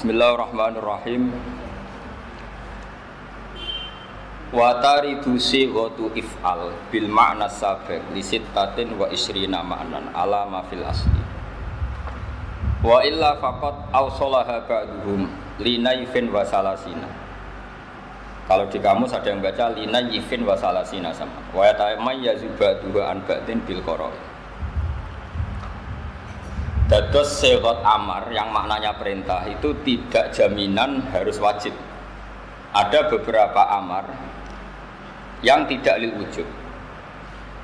Bismillahirrahmanirrahim. Wa taridu sighatu if'al bil ma'na sabiq li sittatin wa isrina ma'nan ala ma fil asli. Wa illa faqat awsalaha ba'duhum linayfin wa salasina. Kalau di kamus ada yang baca linayfin wa salasina sama. Wa yatamayyazu ba'duha an ba'din bil qara'i. Dados sighat amar yang maknanya perintah itu tidak jaminan harus wajib. Ada beberapa amar yang tidak lil wujub.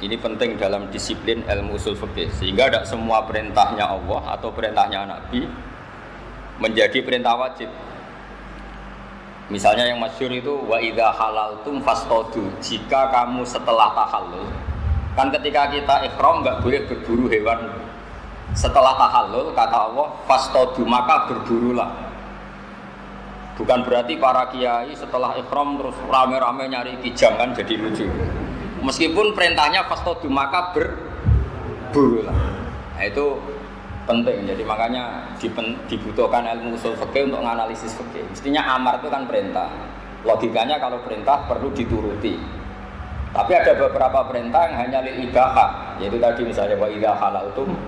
Ini penting dalam disiplin ilmu usul fikih, sehingga tidak semua perintahnya Allah atau perintahnya Nabi menjadi perintah wajib. Misalnya yang masyhur itu wa idza halaltum fastadu. Jika kamu setelah tahallul, kan ketika kita ihram enggak boleh berburu hewan. Setelah tahallul kata Allah fastadu, maka berburulah. Bukan berarti para kiai setelah ihram terus rame-rame nyari kijang, kan jadi lucu. Meskipun perintahnya fastadu, maka berburulah. Nah, itu penting. Jadi makanya dibutuhkan ilmu usul fikih untuk menganalisis fikih. Mestinya amar itu kan perintah. Logikanya kalau perintah perlu dituruti. Tapi ada beberapa perintah yang hanya lil ibahah, yaitu tadi misalnya wa idza halaltum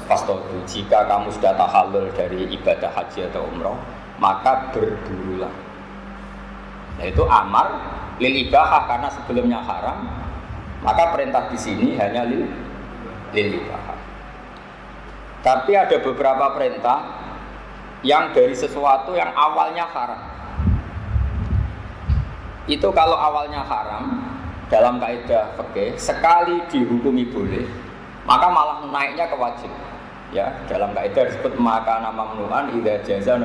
fastadu. Jika kamu sudah tahallul dari ibadah haji atau umroh, maka berburulah. Nah, itu amar lil ibahah karena sebelumnya haram, maka perintah di sini hanya lil ibahah. Tapi ada beberapa perintah yang dari sesuatu yang awalnya haram. Itu kalau awalnya haram dalam kaidah fikih sekali dihukumi boleh, maka malah naiknya ke wajib. Ya, dalam kaidah disebut maka nama mamnu'an idza jaza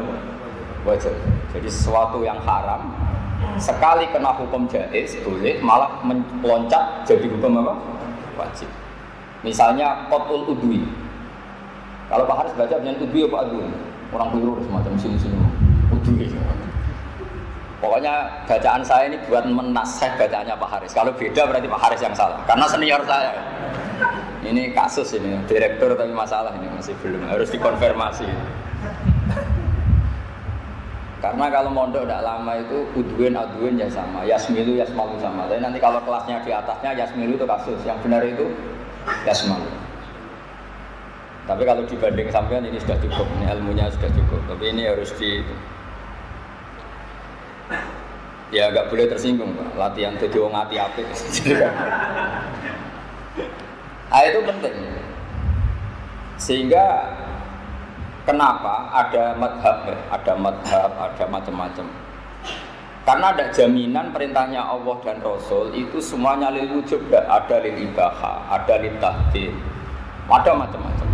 wajib. Jadi sesuatu yang haram sekali kena hukum jaiz boleh, malah meloncat jadi hukum apa? Wajib. Misalnya qatul udwi. Kalau Pak Haris baca dengan udwi apa adwi? Orang keliru semacam sini-sini. Udwi. Pokoknya bacaan saya ini buat menasih bacaannya Pak Haris. Kalau beda berarti Pak Haris yang salah. Karena senior saya. Ini kasus ini, direktur tapi masalah ini masih belum, harus dikonfirmasi. Karena kalau mondok tidak lama itu udwin adwin ya sama, yasmilu yasmalu sama. Tapi nanti kalau kelasnya di atasnya yasmilu itu kasus, yang benar itu yasmalu. Tapi kalau dibanding sampean ini sudah cukup, ini ilmunya sudah cukup. Tapi ini harus ya nggak boleh tersinggung Pak. Latihan jadi wong ati apik. Itu penting. Sehingga kenapa ada madhab, ada macam-macam. Karena ada jaminan perintahnya Allah dan Rasul itu semuanya lil wujub, ada lil ibahah, ada lil tahdid, ada macam-macam.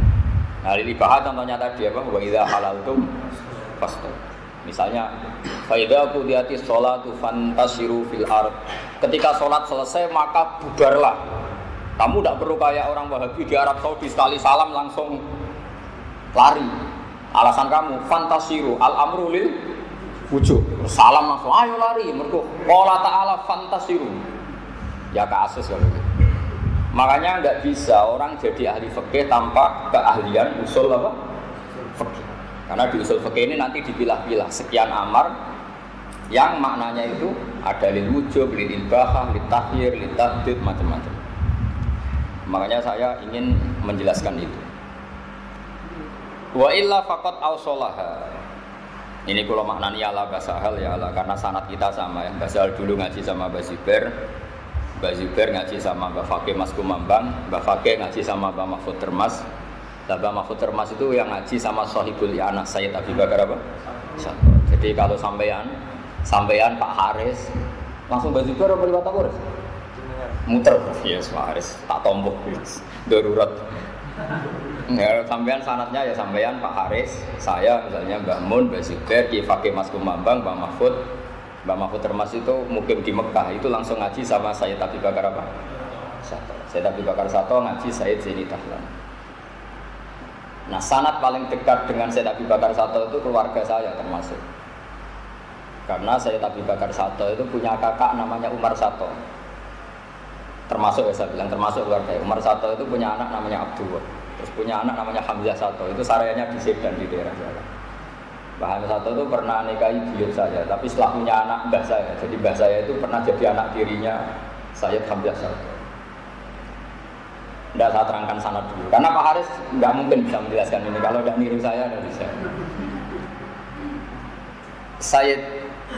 Nah, lil ibahah contohnya tadi apa? Wa idza halaltum fastadu. Misalnya fa idza qudiyatis sholatu fantasiru fil ard. Ketika sholat selesai maka bubarlah. Kamu tidak perlu kayak orang Wahabi di Arab Saudi sekali salam langsung lari. Alasan kamu fantasiru al-amru lil wujub. Salam langsung ayo lari. Mergo qala ta'ala fantasiru. Ya kasus kalau gitu. Makanya enggak bisa orang jadi ahli fikih tanpa keahlian usul apa? Fikih. Karena di usul fikih ini nanti dipilah-pilah sekian amar yang maknanya itu ada lil wujub, lil ibahah, lil tahyir, lil tahdid, macam-macam. Makanya saya ingin menjelaskan itu. Wa illa faqat awsalaha. Ini kalau maknanya ala basahal ya Allah, karena sanad kita sama ya. Basahal dulu ngaji sama Mbak Zubair, Mbak Zubair ngaji sama Mbak Fakih Mas Kumambang, Mbak Fakih ngaji sama Mbak Mahfud Termas. Mbak Mahfud Termas itu yang ngaji sama Sohibul Anas Sayyid Abi Bakar apa? Jadi kalau sampean Pak Haris langsung Mbak Zubair apa lewat Haris? Muter, yes Pak Haris, tak tombok, darurat. Ya, sampean sanatnya ya sampean Pak Haris, saya misalnya Mbak Mun, Mbak Zubair, Ki Fakih Mas Kumambang, Mbak Mahfud Termas itu mukim di Mekah, itu langsung ngaji sama Sayyid Abi Bakar apa? Sayyid Abi Bakar Sato ngaji Sayyid Zaini Dahlan. Nah, sanat paling dekat dengan Sayyid Abi Bakar Sato itu keluarga saya termasuk. Karena Sayyid Abi Bakar Sato itu punya kakak namanya Umar Sato. Termasuk ya saya bilang termasuk keluarga. Umar Sato itu punya anak namanya Abdullah. Terus punya anak namanya Hamzah Sato. Itu sareanya di Sedan di daerah Jawa. Mbah Hamid Sato itu pernah nikahi buyut saya, tapi setelah punya anak mbah saya. Jadi mbah saya itu pernah jadi anak tirinya Sayyid Hamzah Sato. Tidak saya terangkan sana dulu, karena Pak Haris nggak mungkin bisa menjelaskan ini. Kalau tidak niru saya, tidak bisa. Sayyid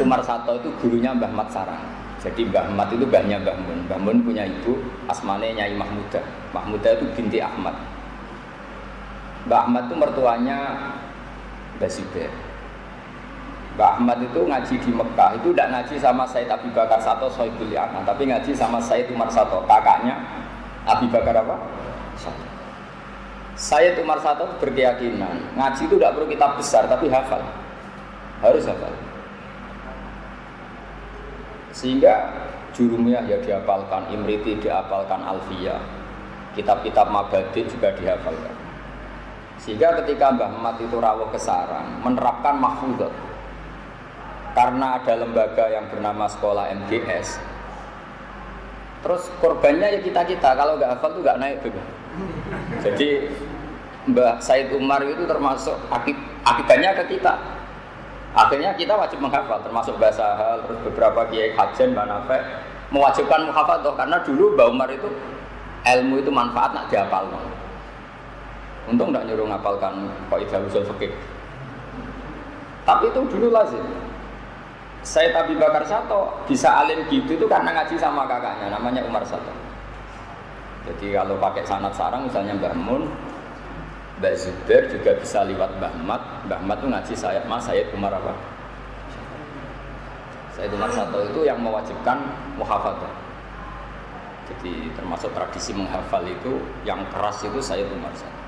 Umar Sato itu gurunya Mbah Mat Sarang. Jadi Mbah Mat itu mbahnya Mbah Mun. Mbah Mun punya ibu, asmane Nyai Mahmudah. Mahmudah itu binti Ahmad. Mbah Ahmad itu mertuanya Mbah Zubair. Mbah Ahmad itu ngaji di Mekah, itu tidak ngaji sama Sayyid Abi Bakar Sato Sohibul Yaman, tapi ngaji sama Sayyid Umar Sato, kakaknya Abi Bakar apa? Sato. Sayyid Umar Sato berkeyakinan ngaji itu tidak perlu kitab besar, tapi hafal, harus hafal. Sehingga Jurumiyah ya dihafalkan, Imriti dihafalkan, Alfiyah, kitab-kitab Mabadi juga dihafalkan. Sehingga ketika Mbah Mat itu rawuh ke sarang, menerapkan mahfudhah. Karena ada lembaga yang bernama sekolah MGS. Terus korbannya ya kita-kita, kalau nggak hafal tuh nggak naik juga. Jadi Mbah Said Umar itu termasuk akibatnya ke kita. Akhirnya kita wajib menghafal, termasuk bahasa hal, terus beberapa kiai hajen, Mbak Nafek mewajibkan muhafadzah karena dulu Mbah Umar itu ilmu itu manfaat nak dihafal. Untung tidak nyuruh ngapalkan kaidah usul fikih. Tapi itu dulu lazim. Sayyid Abi Bakar Sato bisa alim gitu itu karena ngaji sama kakaknya namanya Umar Sato. Jadi kalau pakai sanad sarang misalnya Mbah Mun, Mbak Zubair juga bisa lewat Mbah Mat. Mbah Mat itu ngaji Sayyid Umar apa? Sayyid Umar Sato itu yang mewajibkan muhafadzah. Jadi termasuk tradisi menghafal itu yang keras itu Sayyid Umar Sato.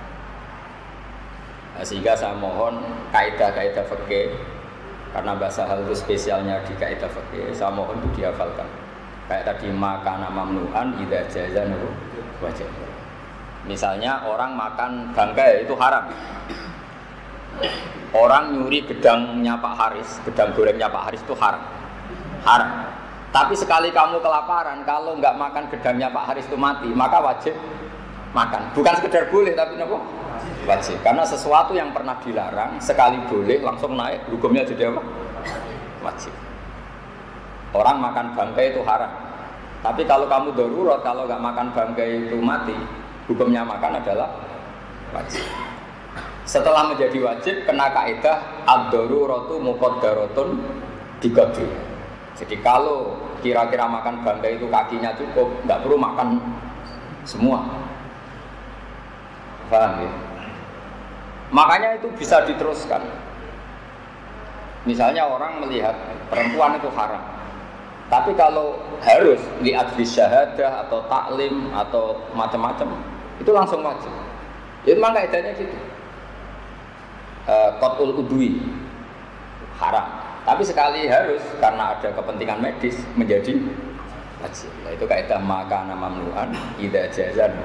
Nah, sehingga saya mohon kaidah-kaidah fikih karena bahasa hal itu spesialnya di kaidah fikih, saya mohon itu dihafalkan. Kayak tadi makana mamnu'an idza jaza wajib. Misalnya orang makan bangkai itu haram. Orang nyuri gedangnya Pak Haris, gedang gorengnya Pak Haris itu haram. Haram. Tapi sekali kamu kelaparan, kalau nggak makan gedangnya Pak Haris itu mati, maka wajib makan. Bukan sekedar boleh, tapi apa? Wajib. Karena sesuatu yang pernah dilarang sekali boleh langsung naik, hukumnya jadi apa? Wajib. Orang makan bangkai itu haram. Tapi kalau kamu darurat, kalau nggak makan bangkai itu mati, hukumnya makan adalah wajib. Setelah menjadi wajib, kena kaidah ad-daruratu muqaddaratun biqadri. Jadi kalau kira-kira makan bangkai itu kakinya cukup, nggak perlu makan semua. Paham ya? Makanya itu bisa diteruskan. Misalnya orang melihat perempuan itu haram, tapi kalau harus lihat di syahadah atau taklim atau macam-macam, itu langsung wajib. Itu memang kaidahnya gitu. Qatul udwi haram, tapi sekali harus karena ada kepentingan medis menjadi wajib. Nah, itu kaidah makana mamnu'an idza jazan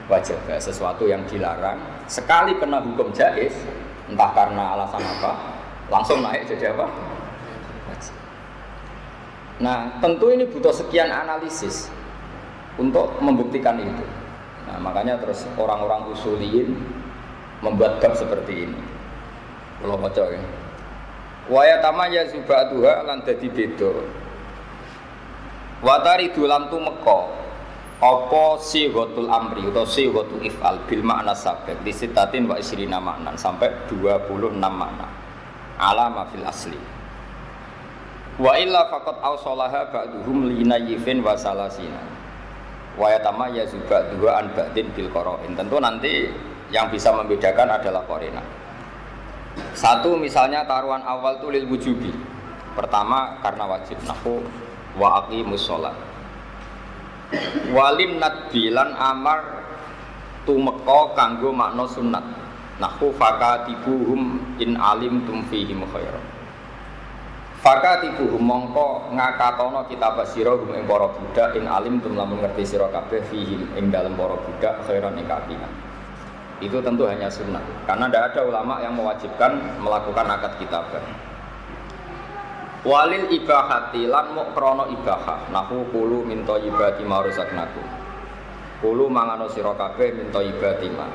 wajib. Sesuatu yang dilarang sekali kena hukum jaiz, entah karena alasan apa, langsung naik jadi apa? Wajib. Nah, tentu ini butuh sekian analisis untuk membuktikan itu. Nah, makanya terus orang-orang usuliyin membuat bab seperti ini. Kalau baca ya. Wa yatamaya zubatuha lan dadi beda. Wa taridu lan tumeka apa sighatul amri atau sighatul if'al bil makna sabaq di sitatin wa isrina maknan sampai 26 makna alama fil asli. Wa illa faqat awsalaha ba'duhum linayyifin wa salasina. Wa yatamaya zubatuha an ba'din bil qara'in. Tentu nanti yang bisa membedakan adalah qarina. Satu misalnya taruhan awal itu lil wujubi. Pertama karena wajib nahu wa aqimus shalah. Walim nadbilan amar tumeka kanggo makna sunat. Nahu fakatibuhum in alim tum fihim khairan. Fakatibuhum mongko ngakatono kitab sira hum ing para budak in alim tum lamun ngerti sira kabeh fihim ing dalem para budak khairan ing kapian. Itu tentu hanya sunat, karena tidak ada ulama yang mewajibkan melakukan akad kitabah. Walil ibahati lan muk krono ibahah, nahu kulu min thayyibati ma razaqnakum. Kulu mangano sira kabeh min thayyibati ma.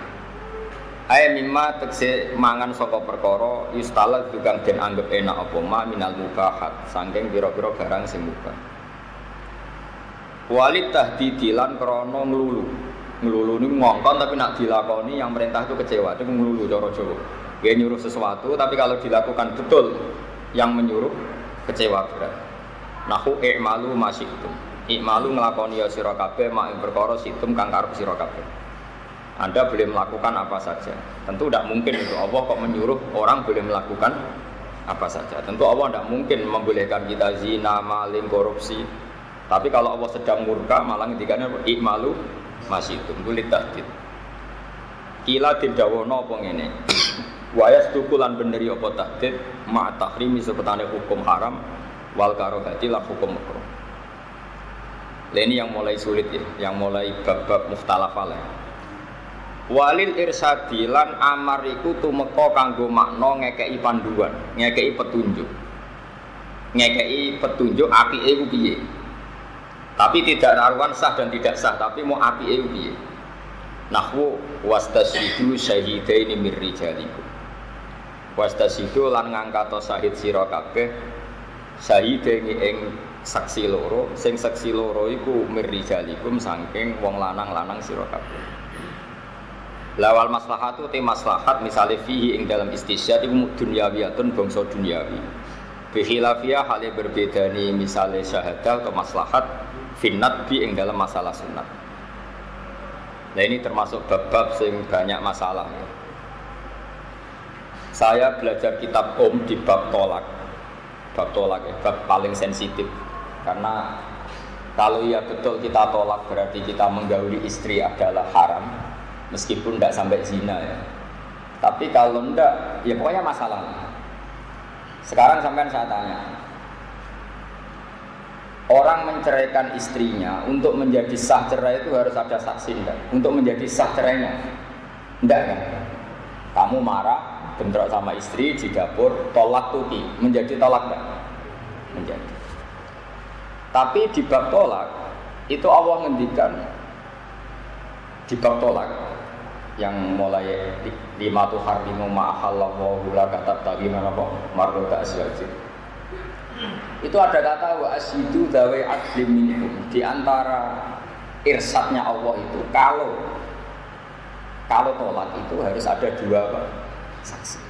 Ae mimma tekse mangan saka perkara yustala tukang den anggap enak apa ma minal mubahat saking pira-pira barang sing mubah. Walid tahdidilan krana nglulu. Nglulu niku ngongkon tapi nak dilakoni yang perintah itu kecewa, itu nglulu cara Jawa. Dia nyuruh sesuatu tapi kalau dilakukan betul yang menyuruh kecewa berat. Nahu i'malu masyitum. I'malu nglakoni ya sira kabeh mak ing perkara situm kang karep sira kabeh. Anda boleh melakukan apa saja. Tentu tidak mungkin itu Allah kok menyuruh orang boleh melakukan apa saja. Tentu Allah tidak mungkin membolehkan kita zina, maling, korupsi. Tapi kalau Allah sedang murka malah ngendikane i'malu masyitum kulit tahdid. Kila didawono apa ngene. Wa yasdukulan beneri apa tahdid ma tahrimi sepetane hukum haram wal karahati lan hukum makruh. Lah ini yang mulai sulit ya, yang mulai bab-bab mukhtalaf alaih. Walil irsadi lan amar iku tumeka kanggo makna ngekeki panduan, ngekeki petunjuk. Ngekeki petunjuk apike iku piye. Tapi tidak karuan sah dan tidak sah, tapi mau apike iku piye. Nahwu wastasyidu syahidaini mir rijalikum. Wastasyidu lan ngangkat syahid sira kabeh syahidaini ing saksi loro, sing saksi loro iku mir rijalikum saking wong lanang-lanang sira kabeh. Lawal maslahatu te maslahat misale fihi ing dalam istisyad iku dunyawiyatun bangsa dunyawi. Bi khilafiyah hale berbeda ni misale syahadah atau maslahat finnat bi ing dalam masalah sunat. Nah ini termasuk bab-bab sing banyak masalah. Saya belajar kitab di bab tolak. Bab tolak ya, bab paling sensitif. Karena kalau ya betul kita tolak berarti kita menggauli istri adalah haram. Meskipun tidak sampai zina ya. Tapi kalau tidak, ya pokoknya masalah. Sekarang sampean saya tanya. Orang menceraikan istrinya untuk menjadi sah cerai itu harus ada saksi enggak? Untuk menjadi sah cerainya? Enggak kan? Kamu marah, bentrok sama istri di dapur, tolak tuki, menjadi tolak enggak? Menjadi. Tapi di bab tolak itu Allah ngendikan di bab tolak yang mulai lima tuh harimu ma'ahallahu la kata bagaimana kok mardota aswajib itu ada kata wa asyidu dawe adlim minkum di antara irsadnya Allah itu kalau tolak itu harus ada dua saksi.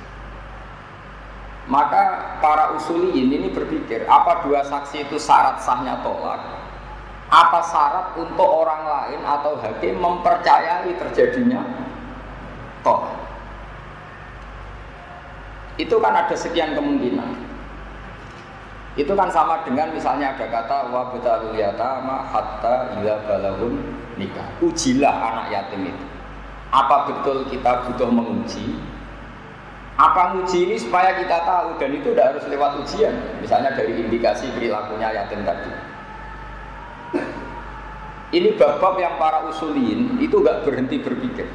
Maka para usuliyin ini berpikir apa dua saksi itu syarat sahnya tolak, apa syarat untuk orang lain atau hakim mempercayai terjadinya tolak. Itu kan ada sekian kemungkinan. Itu kan sama dengan misalnya ada kata wa batalul yatama hatta ila balaghun nikah. Ujilah anak yatim itu. Apa betul kita butuh menguji? Apa nguji ini supaya kita tahu dan itu tidak harus lewat ujian. Misalnya dari indikasi perilakunya yatim tadi. Ini bab-bab yang para usuliyin itu enggak berhenti berpikir.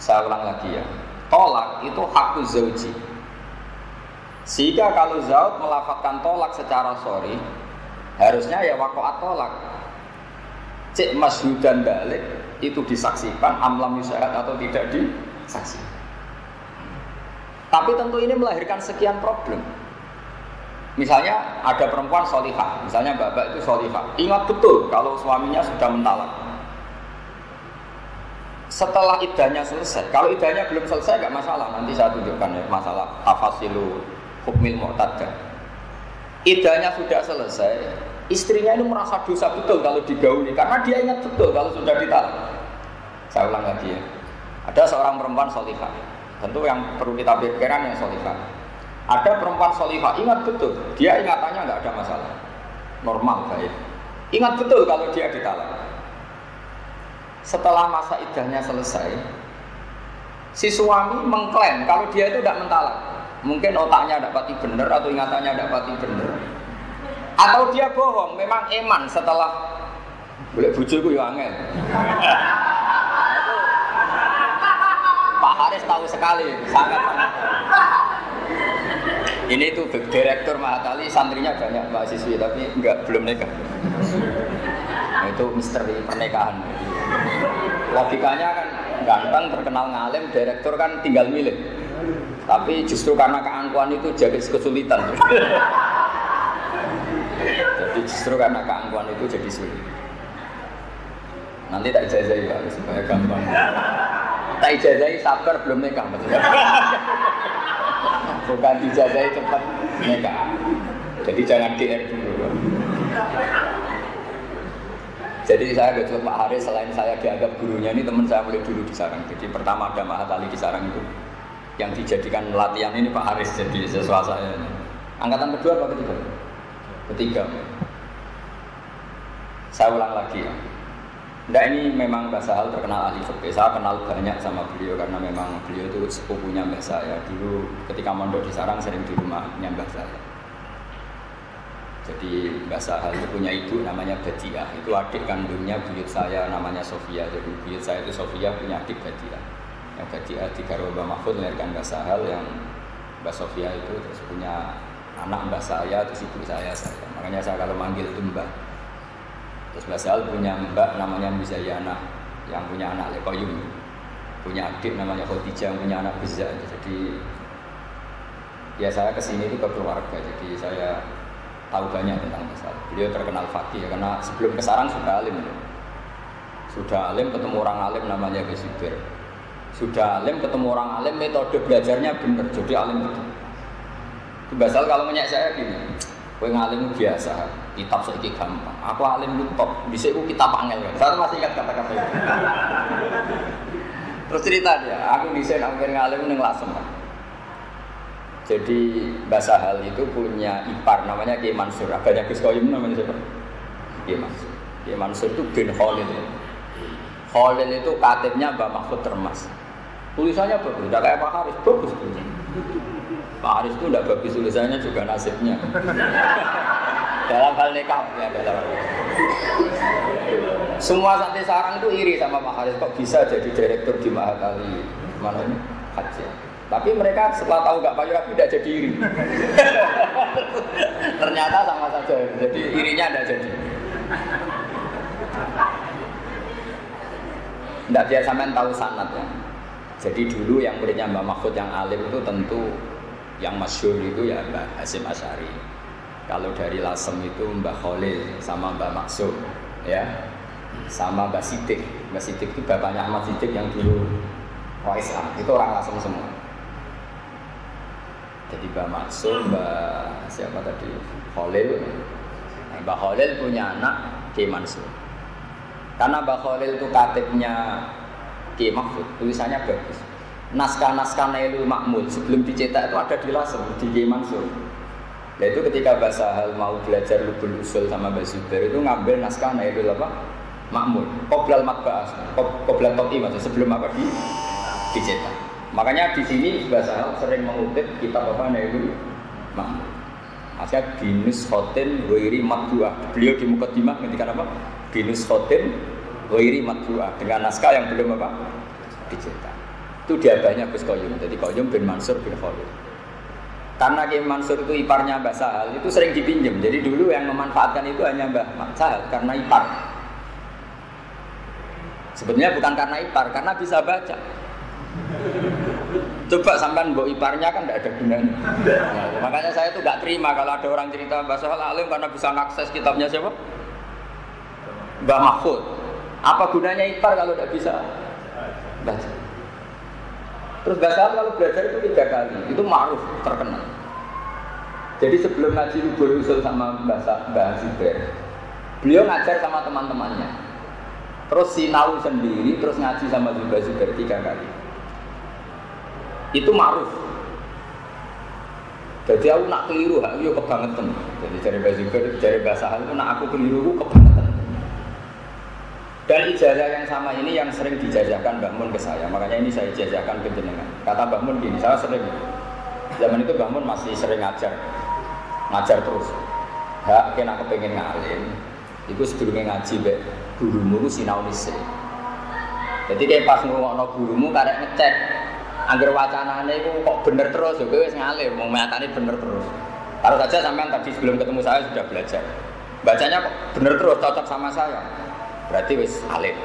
Saya ulang lagi ya. Tolak itu hakuz zauji. Sehingga kalau zaud melafazkan tolak secara shar'i, harusnya ya waqa'at tolak. Cek masyhudan balik itu disaksikan amlam yusyahad atau tidak disaksikan. Tapi tentu ini melahirkan sekian problem. Misalnya ada perempuan sholihah, misalnya bapak itu sholihah. Ingat betul kalau suaminya sudah mentalak. Setelah iddahnya selesai, kalau iddahnya belum selesai nggak masalah. Nanti saya tunjukkan ya masalah tafasilu hukmil mu'taddah. Iddahnya sudah selesai, istrinya ini merasa dosa betul kalau digauli karena dia ingat betul kalau sudah ditalak. Saya ulang lagi ya. Ada seorang perempuan sholihah. Tentu yang perlu kita pikirkan yang sholihah. Ada perempuan sholihah, ingat betul, dia ingatannya nggak ada masalah, normal baik. Ingat betul kalau dia ditalak. Setelah masa iddahnya selesai, si suami mengklaim kalau dia itu tidak mentalak. Mungkin otaknya tidak pati benar atau ingatannya tidak pati benar, atau dia bohong, memang eman setelah boleh bujuku ya angel. Pak Haris tahu sekali, sangat. Ini tuh direktur Mahatali, santrinya banyak mahasiswi tapi belum nikah. Nah, itu misteri pernikahan. Logikanya kan Ganteng, terkenal ngalim, direktur kan tinggal milih. Tapi justru karena keangkuhan itu jadi kesulitan. Jadi justru karena keangkuhan itu jadi sulit. Nanti tak ijazahi Pak, supaya gampang. Tak ijazahi sabar belum nikah maksudnya. Bukan dijazahi cepat nikah. Jadi jangan DR dulu. Jadi saya kecuali Pak Haris, selain saya dianggap gurunya, ini teman saya mulai dulu di Sarang. Jadi pertama ada Mahat Ali di Sarang itu yang dijadikan latihan ini Pak Haris jadi siswa saya. Angkatan kedua apa ketiga? Ketiga. Saya ulang lagi ya. Nah ini memang Mbah Sahal terkenal ahli fikih. Saya kenal banyak sama beliau karena memang beliau itu sepupunya Mbah saya. Dulu ketika mondok di Sarang sering di rumahnya Mbah saya. Jadi Mbah Sahal itu punya ibu namanya Badiah. Itu adik kandungnya buyut saya namanya Sofia. Jadi buyut saya itu Sofia punya adik Badiah. Yang Badiah di Garwa Mbah Mahfud melahirkan Mbah Sahal, yang Mbah Sofia itu terus punya anak Mbah saya, terus ibu saya. Makanya saya kalau manggil itu Mbah. Terus Mbah Sahal punya mbak namanya Mizayana, yang punya anak Lekoyum. Punya adik namanya Khadijah, yang punya anak Bizza. Jadi ya saya kesini itu ke keluarga. Jadi saya tahu banyak tentang Mbah Sahal. Beliau terkenal fakih ya, karena sebelum ke Sarang sudah alim ya. Sudah alim ketemu orang alim namanya Gus Zubair. Sudah alim ketemu orang alim, metode belajarnya benar, jadi alim betul. Mbah Sahal kalau menyek saya gini, kowe ngalim biasa, kitab saiki gampang. Aku alim itu top, dhisik ku kitab angel kan. Saya masih ingat kata-kata itu. Terus cerita dia, aku dhisik angker ngalim ning Lasem. Jadi Mbah Sahal itu punya ipar namanya Kiai Mansur. Abahnya Gus Koyum namanya siapa? Kiai Mansur. Kiai Mansur itu bin Khalil. Khalil itu katibnya Mbah Mahfud Termas. Tulisannya bagus, tidak kayak Pak Haris, bagus tulisannya. Pak Haris itu tidak bagus tulisannya, juga nasibnya. Dalam hal nikah ya, dalam hal. Semua santri Sarang itu iri sama Pak Haris, kok bisa jadi direktur di Mahat Ali mana ini Haji. Tapi mereka setelah tahu nggak payu rapi tidak jadi iri. Ternyata sama saja, jadi irinya tidak jadi. Tidak biar sampean tahu sanad ya. Jadi dulu yang muridnya Mbah Mahfud yang alim itu tentu yang masyhur itu ya Mbah Hasyim Asy'ari. Kalau dari Lasem itu Mbah Khalil sama Mbah Maksum ya, sama Mbah Siddiq. Mbah Siddiq itu bapaknya Ahmad Siddiq yang dulu Islam, itu orang Lasem semua. Jadi Mbah Maksum, Mbah siapa tadi? Khalil. Nah, Mbah Khalil punya anak Kiai Mansur. Karena Mbah Khalil itu katibnya Kiai Mahfud, tulisannya bagus. Naskah-naskah Nailul Ma'mul sebelum dicetak itu ada di Lasem, di Kiai Mansur. Nah itu ketika Mbah Sahal mau belajar Lubul Usul sama Mbah Zubair itu ngambil naskah Nailul Ma'mul, qoblal matba'ah, qoblal to'i maksudnya sebelum apa dicetak. Makanya di sini Mbah Sahal sering mengutip kitab apa Nailul Ma'mul. Maksudnya binus khotin ghairi matbu'ah. Beliau di Muqaddimah ketika apa? Binus khotin ghairi matbu'ah, dengan naskah yang belum apa dicetak. Itu diabahnya Gus Koyum. Jadi Koyum bin Mansur bin Khalil. Karena Kiai Mansur itu iparnya Mbah Sahal, itu sering dipinjam. Jadi dulu yang memanfaatkan itu hanya Mbah Sahal karena ipar. Sebenarnya bukan karena ipar, karena bisa baca. Coba sampean mbok iparnya kan tidak ada gunanya. Nah, makanya saya tuh nggak terima kalau ada orang cerita Mbah Sahal alim karena bisa mengakses kitabnya siapa? Mbah Mahfud. Apa gunanya ipar kalau tidak bisa baca? Terus Mbah Sahal kalau belajar itu 3 kali, itu ma'ruf, terkenal. Jadi sebelum ngaji Lubul Usul sama Mbah Zubair, beliau ngajar sama teman-temannya. Terus sinau sendiri, terus ngaji sama Mbah Zubair 3 kali. Itu ma'ruf. Jadi aku nak keliru, aku kebangetan. Jadi dari Mbah Zubair, dari Mbah Sahal itu nak aku keliru, aku kebangetan. Dan ijazah yang sama ini yang sering dijajahkan Mbah Mun ke saya. Makanya ini saya ijazahkan ke jenengan. Kata Mbah Mun gini, saya sering. Zaman itu Mbah Mun masih sering ngajar terus. Hak kena kepengen ngalim. Iku sedurunge ngaji mbek gurumu ku sinau dhisik. Jadi kayak pas ngrungokno gurumu karek ngecek angger wacanane iku kok bener terus yo kowe wis ngalim, mau matane bener terus. Taruh saja sampean tadi sebelum ketemu saya sudah belajar. Bacanya kok bener terus cocok sama saya. Berarti wis alim.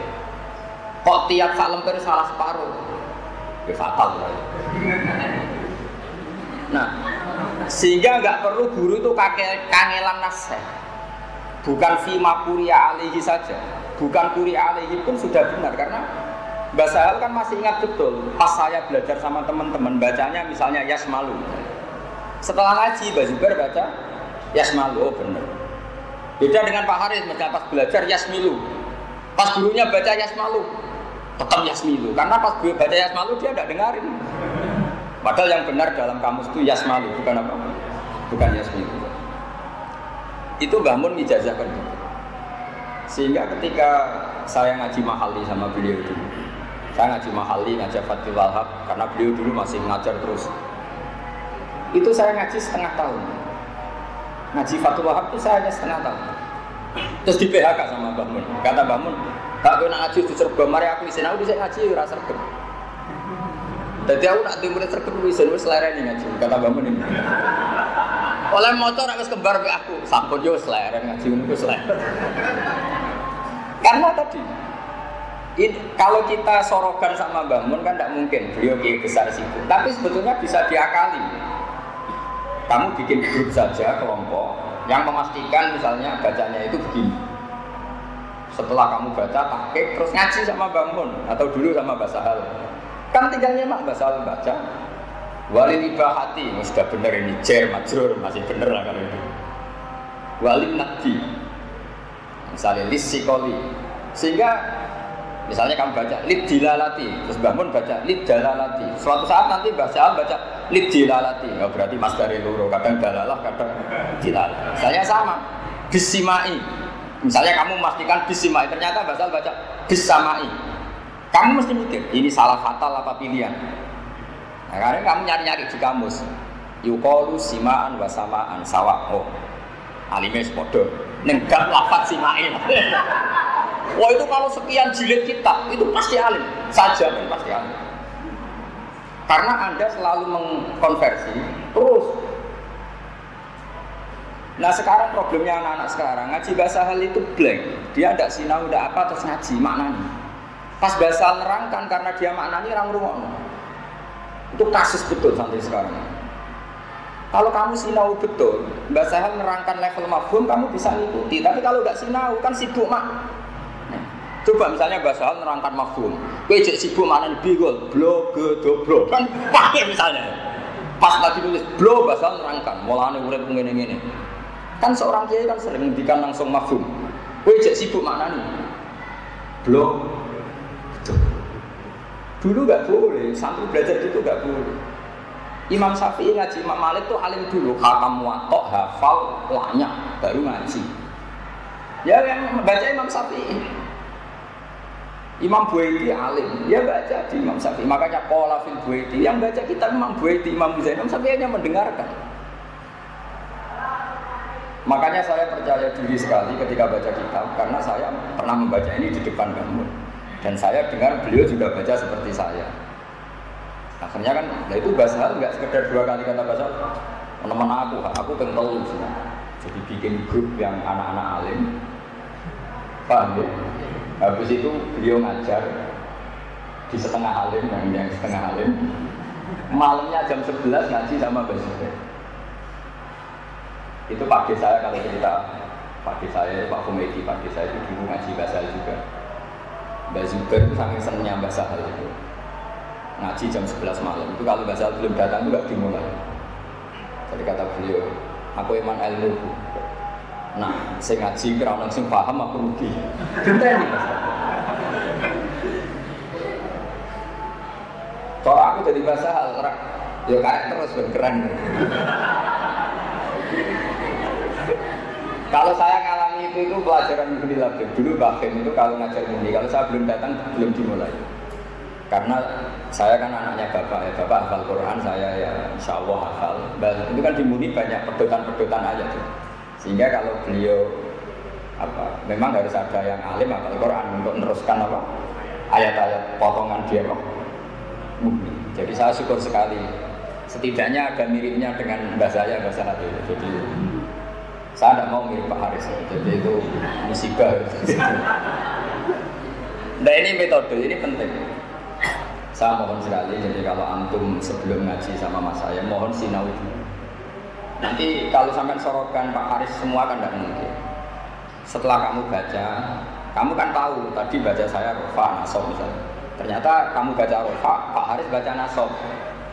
Kok tiap sak lemper salah separuh? Ya fatal. Nah, sehingga nggak perlu guru itu kangelan nasihat. Bukan fima kuria alaihi saja, bukan kuria alaihi pun sudah benar karena Mbak Sahal kan masih ingat betul pas saya belajar sama teman-teman bacanya misalnya Yasmalu. Setelah ngaji Mbak Zubair baca Yasmalu, oh benar. Beda dengan Pak Haris, pas belajar Yasmilu. Pas gurunya baca Yasmalu, tetap Yasmilu. Karena pas gue baca Yasmalu dia tidak dengarin. Padahal yang benar dalam kamus itu Yasmalu, bukan apa? Bukan Yasmilu. Itu Mbah Mun ngijazahkan gitu. Sehingga ketika saya ngaji mahali sama beliau dulu, saya ngaji mahali, ngajar Fathul Wahab, karena beliau dulu masih ngajar terus. Itu saya ngaji setengah tahun. Ngaji Fathul Wahab itu saya hanya setengah tahun. Terus di PHK sama Mbah Mun. Kata Mbah Mun, "Kak, kowe nak ngaji di Sergem, mari aku isin. Aku bisa ngaji ora sergem." Jadi aku nak dimulai sergem isin wis lereni ngaji. Kata Mbah Mun ini. Oleh motor wis kembar ke aku. Sampun yo leren ngaji niku leren. Karena tadi kalau kita sorogan sama Mbah Mun kan tidak mungkin beliau kiai besar situ. Tapi sebetulnya bisa diakali. Kamu bikin grup saja kelompok yang memastikan misalnya bacanya itu begini. Setelah kamu baca takkik terus ngaji sama Mbah Mun atau dulu sama Mbah Sahal. Kan tinggalnya mak Mbah Sahal baca. Walil ibahati, sudah benar ini jar majrur masih benar lah kalau itu. Walil nakdi, misalnya lisikoli, sehingga misalnya kamu baca lid dilalati, terus Mbah Mun baca lid dalalati. Suatu saat nanti Mbah Sa'al baca lid dilalati, oh, berarti mas dari loro, kadang dalalah, kadang dilalah. Misalnya sama, bisimai. Misalnya kamu memastikan bisimai, ternyata Mbah Sa'al baca bisamai. Kamu mesti mikir, ini salah fatal apa pilihan? Nah, karena kamu nyari-nyari di kamus, yuqalu simaan wa samaan sawa. Oh, alime sepodo. Nenggak lafaz simain. Wah itu kalau sekian jilid kitab itu pasti alim. Saja kan pasti alim. Karena Anda selalu mengkonversi terus. Nah sekarang problemnya anak-anak sekarang ngaji bahasa hal itu blank. Dia tidak sinau, tidak apa terus ngaji maknanya. Pas bahasa nerangkan karena dia maknanya orang rumah. Itu kasus betul sampai sekarang. Kalau kamu sinau betul, Mbak Sahal nerangkan level mafhum, kamu bisa ngikuti. Tapi kalau nggak sinau, kan sibuk mak. Nah, coba misalnya Mbak Sahal nerangkan mafhum, kowe jek sibuk maknane bigol, blo, ge, dobro, kan pakai misalnya. Pas lagi nulis blo, Mbak Sahal nerangkan, mulane urip ngene-ngene. Kan seorang kiai kan sering ngendikan langsung mafhum. Kowe jek sibuk maknane blo. Dulu nggak boleh, santri belajar gitu nggak boleh. Imam Syafi'i ngaji Imam Malik tuh alim dulu, khatam muwatta, hafal, lanyak, baru ngaji. Ya yang baca Imam Syafi'i. Imam Buaiti alim, dia baca di Imam Syafi'i. Makanya qala fil Buaiti, yang baca kitab Imam Buaiti, Imam Zainal, Imam Syafi'i hanya mendengarkan. Makanya saya percaya diri sekali ketika baca kitab, karena saya pernah membaca ini di depan kamu. Dan saya dengar beliau juga baca seperti saya. Akhirnya kan, nah itu bahasa hal nggak sekedar 2 kali kata bahasa. Teman-teman aku kental semua. Jadi bikin grup yang anak-anak alim. Paham ya? Habis itu beliau ngajar di setengah alim, yang setengah alim. Malamnya jam 11 ngaji sama Mbak Zubair. Itu Pak D saya kalau cerita. Pak D saya, Pak Komedi, Pak D saya itu dulu ngaji bahasa juga. Mbak Zubair itu saking senangnya Mbak Sahal itu ngaji jam 11 malam itu kalau Mbak Sahal belum datang itu gak dimulai. Jadi kata beliau, aku iman ilmu. Nah, saya ngaji kira orang sing paham aku rugi. Genteni Mas. Kalau aku jadi Mbak Sahal, ya karek terus keren. Kalau saya ngalami itu pelajaran Muni Labib. Dulu Mbak Fem itu kalau ngajar Muni, kalau saya belum datang belum dimulai. Karena saya kan anaknya Bapak ya, Bapak hafal Quran, saya ya insya Allah hafal. Itu kan di Muni banyak pedotan-pedotan ayat. Sehingga kalau beliau memang harus ada yang alim hafal Quran untuk meneruskan ayat-ayat potongan dia Muni. Jadi saya syukur sekali. Setidaknya ada miripnya dengan bahasa saya bahasa Arab. Jadi saya tidak mau mirip Pak Haris, jadi itu musibah. Nah ini metode, ini penting. Saya mohon sekali, jadi kalau antum sebelum ngaji sama mas saya, mohon sinau dulu. Nanti kalau sampai sorotkan Pak Haris semua kan tidak mungkin. Setelah kamu baca, kamu kan tahu tadi baca saya Rofa, Nasob misalnya. Ternyata kamu baca Rofa, Pak Haris baca Nasob.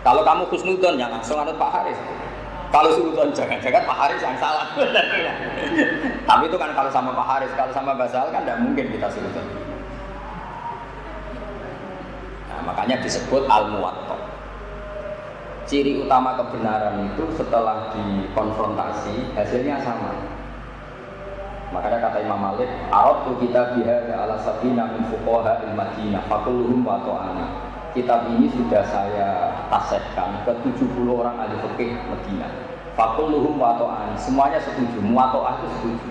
Kalau kamu khusnudon, ya langsung anut Pak Haris. Kalau sudon, jangan-jangan Pak Haris yang salah. Tapi itu kan kalau sama Pak Haris, kalau sama Basal kan tidak mungkin kita sudon. Nah, makanya disebut al-muwatta. Ciri utama kebenaran itu setelah dikonfrontasi hasilnya sama. Makanya kata Imam Malik, "Aratu kita biha ala sabina min fuqaha al-Madinah, fakulluhum wa ta'ana." Kitab ini sudah saya tasihkan ke 70 orang ahli fikih Madinah. Fakulluhum wa ta'ana, semuanya setuju, muwatta'ah itu setuju.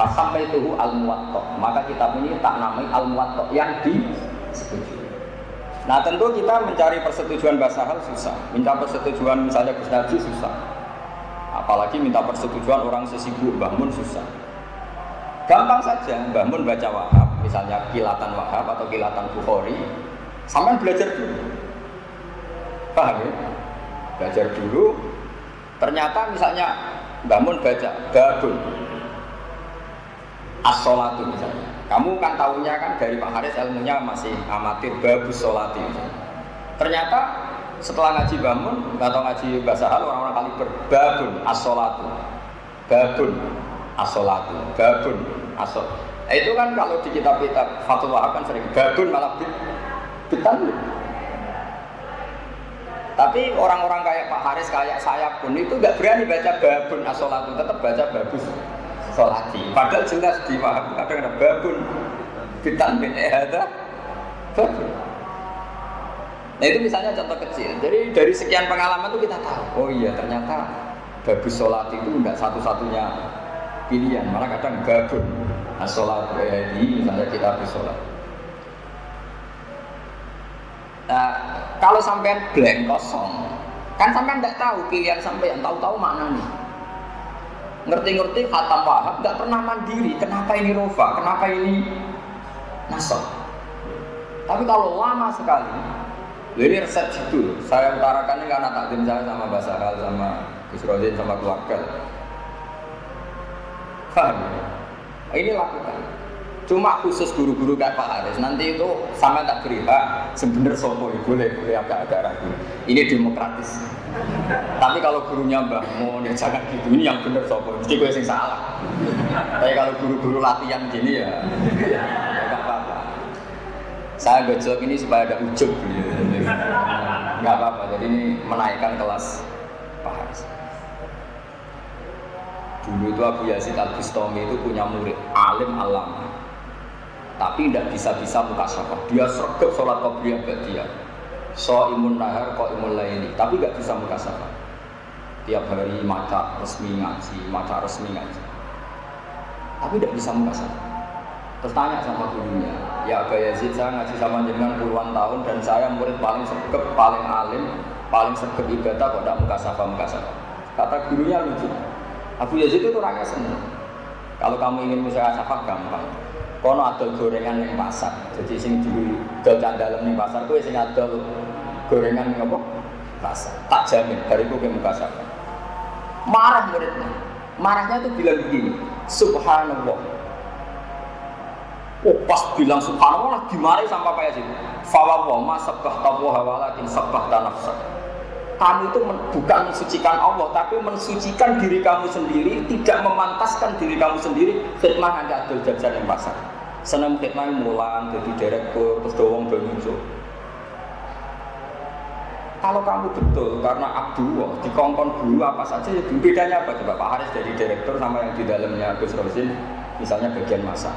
Pas sampai itu al-muwatta', maka kitab ini tak namai al-muwatta' yang disetujui. Nah tentu kita mencari persetujuan Basahal susah, minta persetujuan misalnya Gus Naji susah, apalagi minta persetujuan orang sesibuk Mbah Mun susah. Gampang saja, Mbah Mun baca Wahab, misalnya kilatan Wahab atau kilatan Bukhari, sampai belajar dulu, paham ya? Belajar dulu, ternyata misalnya Mbah Mun baca Babun as-sholatu misalnya. Kamu kan tahunya kan dari Pak Haris ilmunya masih amatir babus sholati. Ternyata setelah ngaji Bamun atau ngaji Basahal orang-orang kali berbabun as-sholatu, babun as-sholatu, babun as-shol. Itu kan kalau di kitab-kitab Fathul Wahab kan sering babun malah bitan. Tapi orang-orang kayak Pak Haris kayak saya pun itu nggak berani baca babun as-sholatu, tetap baca babus sholati. Padahal jelas di Wahab kadang-kadang babun bitan bin ehada babun. Nah itu misalnya contoh kecil. Jadi dari sekian pengalaman itu kita tahu, oh iya ternyata babus sholati itu tidak satu-satunya pilihan. Malah kadang babun as-sholatu ehadi misalnya kita babus sholat. Nah, kalau sampean blank kosong, kan sampean tidak tahu pilihan sampean, tahu-tahu makna nih. Ngerti-ngerti khatam Wahab, nggak pernah mandiri. Kenapa ini Rofa? Kenapa ini Nasab? Tapi kalau lama sekali, ini resep judul. Saya utarakan ini karena takdim saya sama Basahal, sama Gus Rozin, sama keluarga. Paham? Ini lakukan. Cuma khusus guru-guru kayak Pak Haris. Nanti itu sama tak beri hak. Sebenar sopo boleh agak-agak ragu. Ini demokratis. Tapi kalau gurunya Mbah Mun ya jangan gitu. Ini yang benar sopo. Mesti gue yang salah. Tapi kalau guru-guru latihan gini ya nggak apa-apa. Saya gojok ini supaya ada ujub gitu. Nggak apa-apa. Jadi ini menaikkan kelas Pak Haris. Dulu itu Abu Yazid Al-Bustami itu punya murid alim alama. Tapi tidak bisa-bisa mukasyafah. Dia sregep sholat qobliyah ba'diyah. Shaimun nahar qaimun laili, tapi tidak bisa mukasyafah. Tiap hari maca resmi ngaji. Tapi tidak bisa mukasyafah. Terus tanya sama gurunya, ya Abu Yazid, saya ngaji sama jenengan puluhan tahun dan saya murid paling sregep, paling alim, paling sregep ibadah kok tidak mukasyafah. Kata gurunya lucu. Abu Yazid itu orangnya senang. Kalau kamu ingin mukasyafah gampang. Kono adol gorengan ning pasar. Jadi sing didol candalem ning pasar kuwi sing adol gorengan ning apa? Pasar. Tak jamin bariku ke mukasyafah. Marah muridnya. Marahnya tuh bilang begini, subhanallah. Oh pas bilang subhanallah dimarahi sama Pak Yazid. Fa wa ma sabbahta wa walakin sabbahta nafsak. Kamu itu bukan mensucikan Allah, tapi mensucikan diri kamu sendiri, tidak memantaskan diri kamu sendiri. Khidmah ada adol jajan yang pasar. Senang khidmah mulan, jadi direktur, terus doang muncul. Kalau kamu betul karena Abdullah dikongkon guru apa saja, ya bedanya apa coba Pak Haris dari direktur sama yang di dalamnya Gus Rozin, misalnya bagian masak.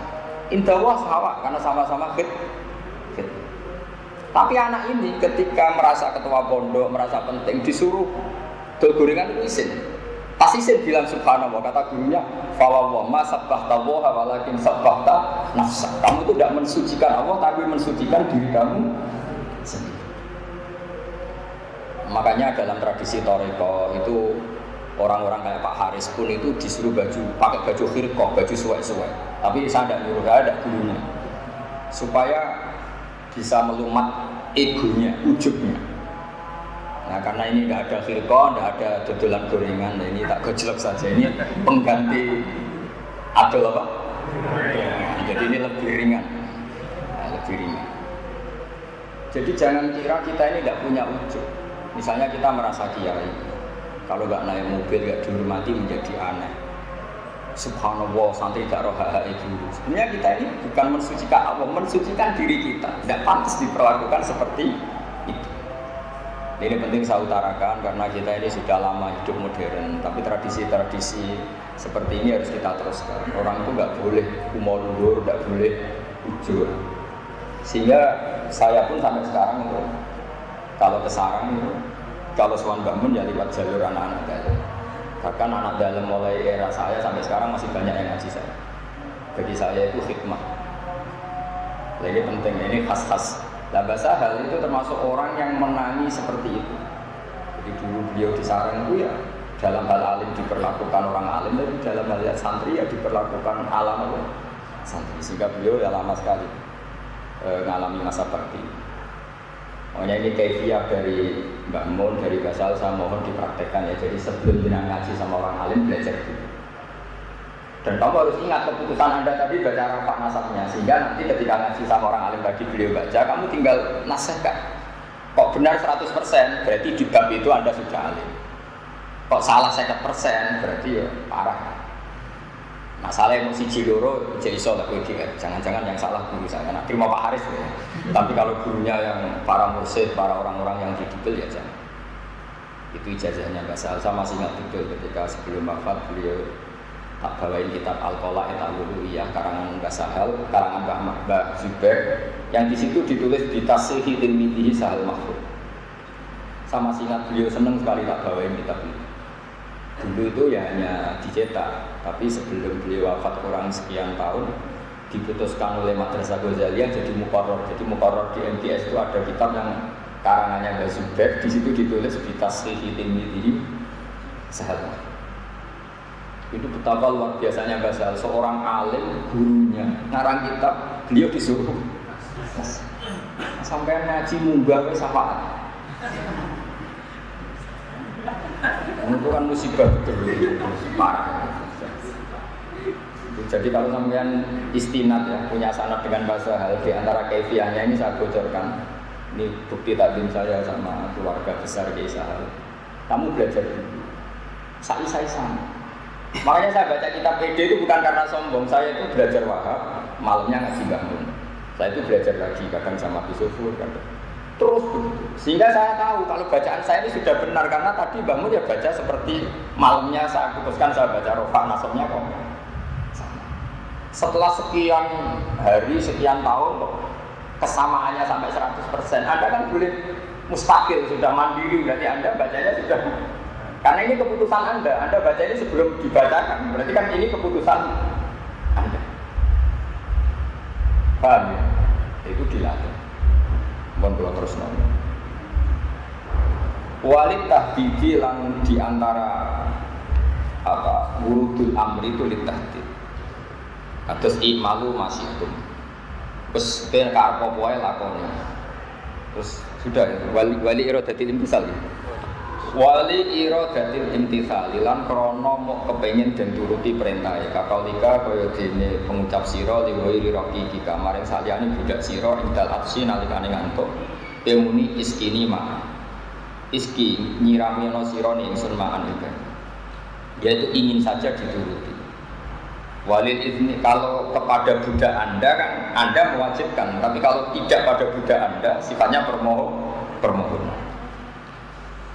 Indahwah sawa karena sama-sama khidmah. Tapi anak ini ketika merasa ketua pondok, merasa penting, disuruh dol gorengan itu isin. Pas isin bilang subhanallah, kata gurunya, fawwah ma sabbahta wa walakin sabbahta nafsa. Kamu itu tidak mensucikan Allah, tapi mensucikan diri kamu sendiri. Makanya dalam tradisi Thariqah itu orang-orang kayak Pak Haris pun itu disuruh pakai baju khirqah, baju suwek-suwek. Tapi saya tidak nyuruh, saya tidak gurunya. supaya bisa melumat egonya, ujubnya. Nah karena ini tidak ada khilqah, tidak ada dodolan gorengan, nah, ini tak gojlok saja, ini pengganti adol apa? Jadi ini lebih ringan, nah, lebih ringan. Jadi jangan kira kita ini tidak punya ujub. Misalnya kita merasa kiai, kalau nggak naik mobil, nggak dihormati menjadi aneh. Subhanallah, santri tidak roh hak itu. Sebenarnya kita ini bukan mensucikan Allah, mensucikan diri kita. Tidak pantas diperlakukan seperti itu. Ini penting saya utarakan karena kita ini sudah lama hidup modern, tapi tradisi-tradisi seperti ini harus kita teruskan. Orang itu nggak boleh umur luhur, nggak boleh ujur. Sehingga saya pun sampai sekarang itu, kalau ke sarang itu, kalau sowan bangun ya lewat jalur anak-anak dalam. Bahkan anak dalam mulai era saya sampai sekarang masih banyak yang ngaji saya. Bagi saya itu hikmah. Nah, ini penting, ini khas-khas. Lah bahasa hal itu termasuk orang yang menangi seperti itu. Jadi dulu beliau di sarang itu ya dalam hal alim diperlakukan orang alim, tapi dalam hal santri ya diperlakukan alam apa? Santri. Sehingga beliau ya lama sekali mengalami masa seperti itu. Makanya ini kaifiah dari Mbak Mun, dari Basal, saya mohon dipraktekkan ya. Jadi sebelum jenengan ngaji sama orang alim, belajar dulu. Dan kamu harus ingat keputusan Anda tadi baca rapat nasabnya. Sehingga nanti ketika ngaji sama orang alim tadi beliau baca, kamu tinggal nasihatkan. Kok benar 100%, berarti di bab itu Anda sudah alim. Kok salah 50%, berarti ya parah. Masalah yang mesti jiloro, jadi isolah jangan-jangan yang salah guru saya. Nah, terima Pak Haris ya. Tapi kalau gurunya yang para mursyid, para orang-orang yang didikil ya jangan. Itu ijazahnya Mbak Sal. Saya masih ingat betul ketika sebelum wafat beliau tak bawain kitab Al-Qola Etaluluiyah karangan Mbak Sahal, karangan Mbak Zubair, yang di situ ditulis di Tashihi Tilmidihi Sahal Mahfud. Saya masih ingat beliau senang sekali tak bawain kitab itu. Dulu itu ya hanya dicetak, tapi sebelum beliau wafat kurang sekian tahun diputuskan oleh Madrasah Ghazaliyah jadi muqarrar. Jadi muqarrar di MTS itu ada kitab yang karangannya Mbah Zubair, di situ ditulis di Tashihi Tilmidihi Sahal. Itu betapa luar biasanya Mbah Sahal, seorang alim gurunya ngarang kitab, beliau disuruh sampai ngaji munggah ke syafaat. Itu kan musibah betul, parah. Jadi kalau sampean istinad ya, punya sanad dengan bahasa hal di antara kaifiahnya ini saya bocorkan. Ini bukti takdim saya sama keluarga besar Kiai Sahal. Kamu belajar dulu. Saya sama. Makanya saya baca kitab PD itu bukan karena sombong. Saya itu belajar wahab, malamnya ngaji bangun. Saya itu belajar lagi kadang sama Bisufur kadang. Terus begitu. Sehingga saya tahu kalau bacaan saya ini sudah benar karena tadi Mbak Mun ya baca seperti malamnya saya putuskan saya baca rofa nasabnya kok. Setelah sekian hari, sekian tahun kesamaannya sampai 100%. Anda kan boleh mustakil, sudah mandiri, berarti Anda bacanya sudah. Karena ini keputusan Anda baca ini sebelum dibacakan. Berarti kan ini keputusan Anda. Paham ya? Itu dilatih. Mohon terus nanya. Walid tahdidi lan diantara wurudul amri itu litahdid. Atas imalu masih itu. Terus ben karep apa wae lakoni. Terus sudah ya, wali iradatil imtisal. Wali iradatil imtisal lan krana mok kepengin den turuti perintah kakalika kaya dene pengucap sira liwiri roki kika maring saliyane budak sira indal afsi nalikane ngantuk ilmuni iskini ma iski nyiramino sira ning ingsun maan iki yaitu ingin saja dituruti. Walil izni kalau kepada budak Anda kan Anda mewajibkan, tapi kalau tidak pada budak Anda sifatnya permohonan.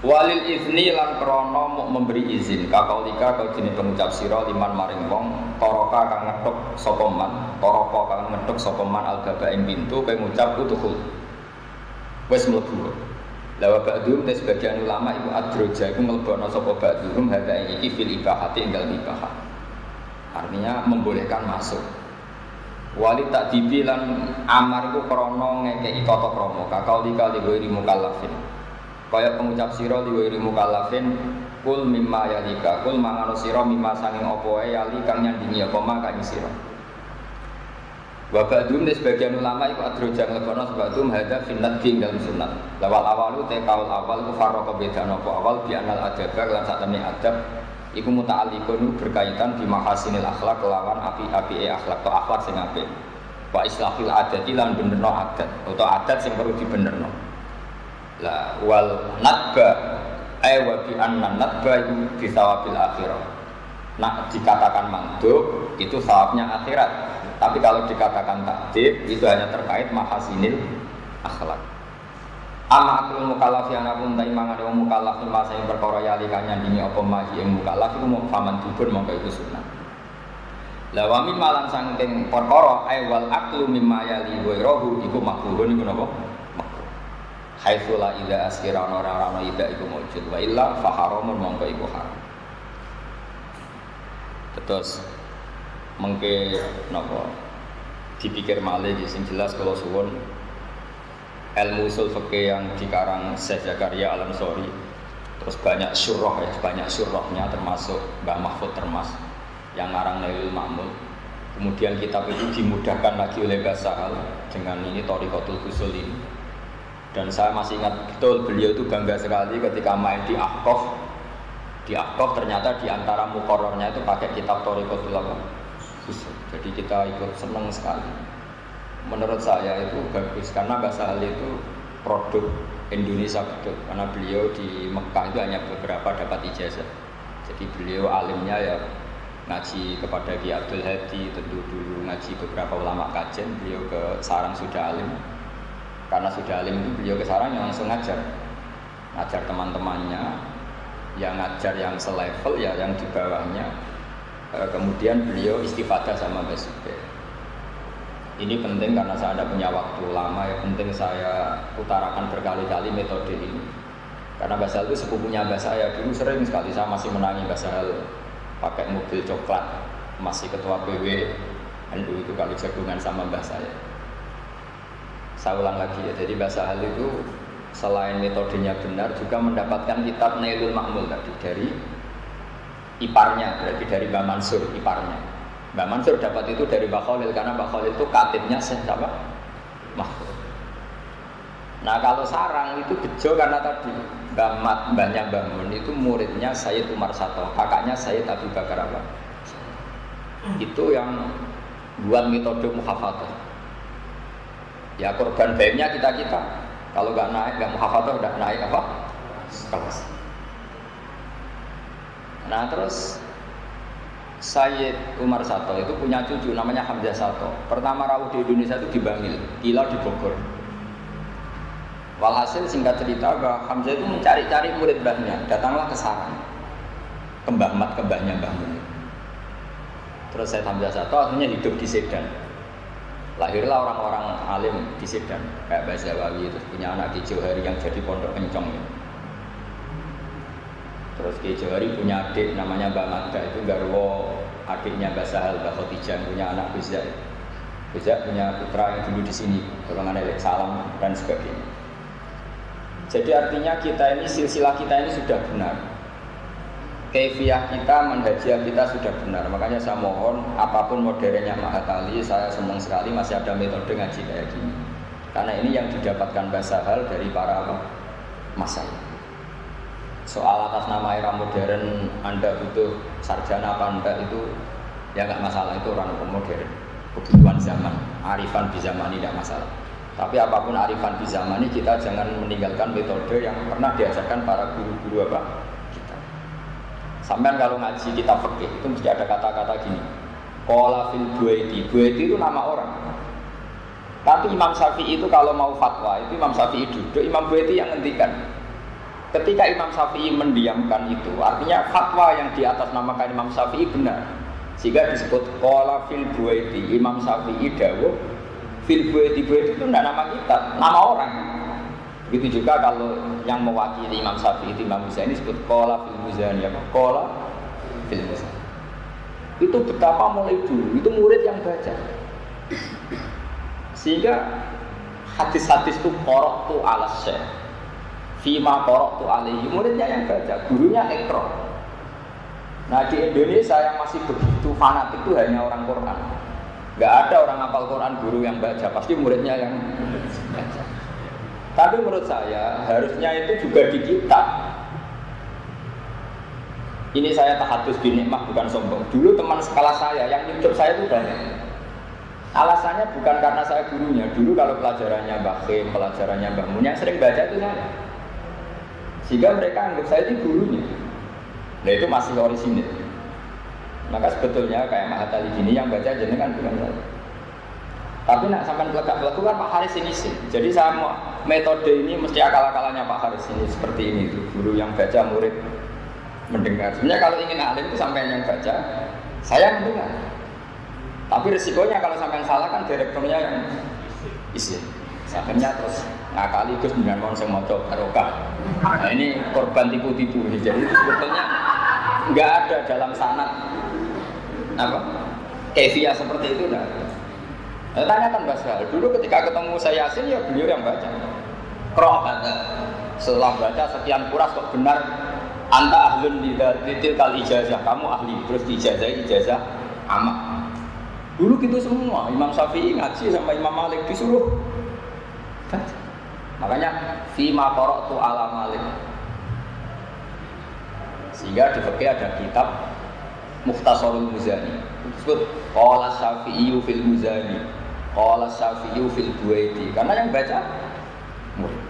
Walil izni lan krana memberi izin kakaulika kau jenis pengucap sira liman maring wong toroka kang ngethuk sapa man toroka kang ngethuk sapa man al-baba ing pintu kowe ngucap utuhul wis mlebu. La wa ba'dhum te sebagian ulama iku adroja iku mlebono sapa ba'dhum hadza iki fil ibahati ing dalem ibahah. Artinya membolehkan masuk. Wali tak dibilang amar iku krana ngekeki tata krama kakaulika liwiri mukallafin. Kaya pengucap sira liwiri mukallafin kul mimma yalika kul mangano sira mimma sanging apa wae yali kang nyandingi apa mak ing sira. Wa ba'dhum sebagian ulama iku adroja nglekono sebadum hadza finnat ing dalam sunat. Lawal awalu te kaul awal ku farqa bedana apa awal bi anal adab lan saktemene adab iku muta'alliqun berkaitan bi mahasinil akhlak kelawan api-apike akhlak to akhlak sing apik. Wa islahil adati lan benerno adat utawa adat sing perlu dibenerno. La wal nadba ay wa bi anna nadba iku bi thawabil akhirah. Nak dikatakan mandub itu thawabnya akhirat. Tapi kalau dikatakan takdib itu hanya terkait mahasinil akhlak. Ama akul mukallaf yang apun ta imangan wong mukallaf masa ing perkara yali kanyandingi apa mahi ing mukallaf iku mau faman dubur mongko iku sunah. La wa min malan saking perkara ay wal aklu mimma yali ghairuhu iku makruhun iku napa? Makruh. Haitsu la ida askira ora ida iku mujud wa illa fa haramun mongko iku haram. Terus mengke napa dipikir malih sing jelas kalau suwun ilmu usul fikih yang dikarang Syekh Zakaria Al-Ansori terus banyak syurahnya termasuk Mbah Mahfud Termas yang ngarang Nailul Ma'mul. Kemudian kitab itu dimudahkan lagi oleh Basahal dengan ini Thariqatul Usul ini. Dan saya masih ingat betul beliau itu bangga sekali ketika main di Ahqaf. Di Ahqaf ternyata di antara muqarrarnya itu pakai kitab Thariqatul Usul. Jadi kita ikut senang sekali. Menurut saya itu bagus karena bahasa hal itu produk Indonesia betul. Karena beliau di Mekah itu hanya beberapa dapat ijazah. Jadi beliau alimnya ya ngaji kepada Ki Abdul Hadi, tentu dulu ngaji beberapa ulama kajen. Beliau ke Sarang sudah alim. Karena sudah alim itu beliau ke Sarang yang langsung ngajar teman-temannya, yang ngajar yang selevel ya yang di bawahnya. Kemudian beliau istifadah sama Mbah Zubair. Ini penting karena saya tidak punya waktu lama ya, penting saya utarakan berkali-kali metode ini. Karena Mbah Sahal itu sepupunya Mbah saya, dulu sering sekali saya masih menangi Mbah Sahal pakai mobil coklat, masih ketua PW NU itu kalau jagungan sama Mbah saya. Saya ulang lagi ya, jadi Mbah Sahal itu selain metodenya benar juga mendapatkan kitab Nailul Ma'mul tadi dari iparnya, berarti dari Mbah Mansur iparnya. Mbah Mansur dapat itu dari Mbah Khalil karena Mbah Khalil itu katibnya Syekh Mahfud. Nah kalau Sarang itu bejo karena tadi mbahnya Mbah Mun itu muridnya Sayyid Umar Sato, kakaknya Sayyid Abu Bakar apa? Itu yang buat metode muhafadzah. Ya korban baiknya kita. Kalau nggak naik, nggak muhafadzah udah naik apa? Kelas. Nah terus Sayyid Umar Sato itu punya cucu namanya Hamzah Sato. Pertama rawuh di Indonesia itu di Bangil, Kilau di Bogor. Walhasil singkat cerita bahwa Hamzah itu mencari-cari murid mbahnya, datanglah ke Sarang, ke Mbah Mat, ke mbahnya Mbah Mun. Terus Sayyid Hamzah Sato akhirnya hidup di Sedan. Lahirlah orang-orang alim di Sedan, kayak Mbah Zawawi itu punya anak Ki Johari yang jadi pondok kencong ya. Terus Ki Johari punya adik namanya Mbak Mada, itu garwo adiknya Mbak Sahal, Mbak Khotijah, punya anak Buzak. Buzak punya putra yang dulu di sini, golongan Elek Salam dan sebagainya. Jadi artinya kita ini, silsilah kita ini sudah benar. Kaifiyah kita, manhajiyah kita sudah benar. Makanya saya mohon, apapun modernnya Mahatali, saya senang sekali masih ada metode ngaji kayak gini. Karena ini yang didapatkan Mbak Sahal dari para masyayikh. Soal atas nama era modern Anda butuh sarjana apa enggak itu ya nggak masalah, itu orang modern, kebutuhan zaman, arifan di zaman ini tidak masalah. Tapi apapun arifan di zaman ini kita jangan meninggalkan metode yang pernah diajarkan para guru-guru apa kita. Sampai kalau ngaji kitab fikih itu mesti ada kata-kata gini. Qala fil Buaiti itu nama orang. Tapi Imam Syafi'i itu kalau mau fatwa itu Imam Syafi'i duduk, Imam Buaiti yang ngendikan. Ketika Imam Syafi'i mendiamkan itu, artinya fatwa yang di atas namakan Imam Syafi'i benar. Sehingga disebut qala fil Buaiti, Imam Syafi'i dawuh fil Buaiti itu tidak nama kita, nama orang. Begitu juga kalau yang mewakili Imam Syafi'i itu Imam Muzani disebut qala fil Muzani, apa? Qala fil Muzani. Itu betapa mulai dulu, itu murid yang baca. Sehingga hadis-hadis itu qara'tu ala syekh Fima qara'tu alaihi, muridnya yang baca, gurunya Iqra. Nah di Indonesia yang masih begitu fanatik itu hanya orang Quran. Nggak ada orang hafal Quran guru yang baca, pasti muridnya yang baca. Tapi menurut saya harusnya itu juga di kita. Ini saya tahadus bin nikmah bukan sombong. Dulu teman sekelas saya yang hidup saya itu banyak. Alasannya bukan karena saya gurunya. Dulu kalau pelajarannya Mbak Kim, pelajarannya Mbak Mun yang sering baca itu saya. Sehingga mereka anggap saya itu gurunya. Nah itu masih orisinil. Maka sebetulnya kayak Mahatali gini yang baca jenengan bukan saya. Tapi nak sampai pelekat-pelekat kan Pak Haris ini sih. Jadi saya mau metode ini mesti akal-akalannya Pak Haris ini seperti ini tuh. Guru yang baca, murid mendengar. Sebenarnya kalau ingin alim itu sampai yang baca, saya mendengar. Tapi resikonya kalau sampai salah kan direkturnya yang isi. Akhirnya terus ngakali terus dengan orang yang mau coba barokah. Nah ini korban tipu-tipu. Jadi itu sebetulnya nggak ada dalam sanad apa kefiah seperti itu. Nah, tanyakan Mbak Sal. Dulu ketika ketemu saya Yasin ya beliau yang baca. Qra kata. Setelah baca sekian kuras kok benar anta ahlun litil kal ijazah, kamu ahli. Terus ijazah amak. Dulu gitu semua, Imam Syafi'i ngaji sama Imam Malik disuruh baca. Makanya fima qara'tu ala Malik. Sehingga di fikih ada kitab Mukhtasarul Muzani. Disebut qala Syafi'i fil Muzani, qala Syafi'i fil Buaiti. Karena yang baca murid.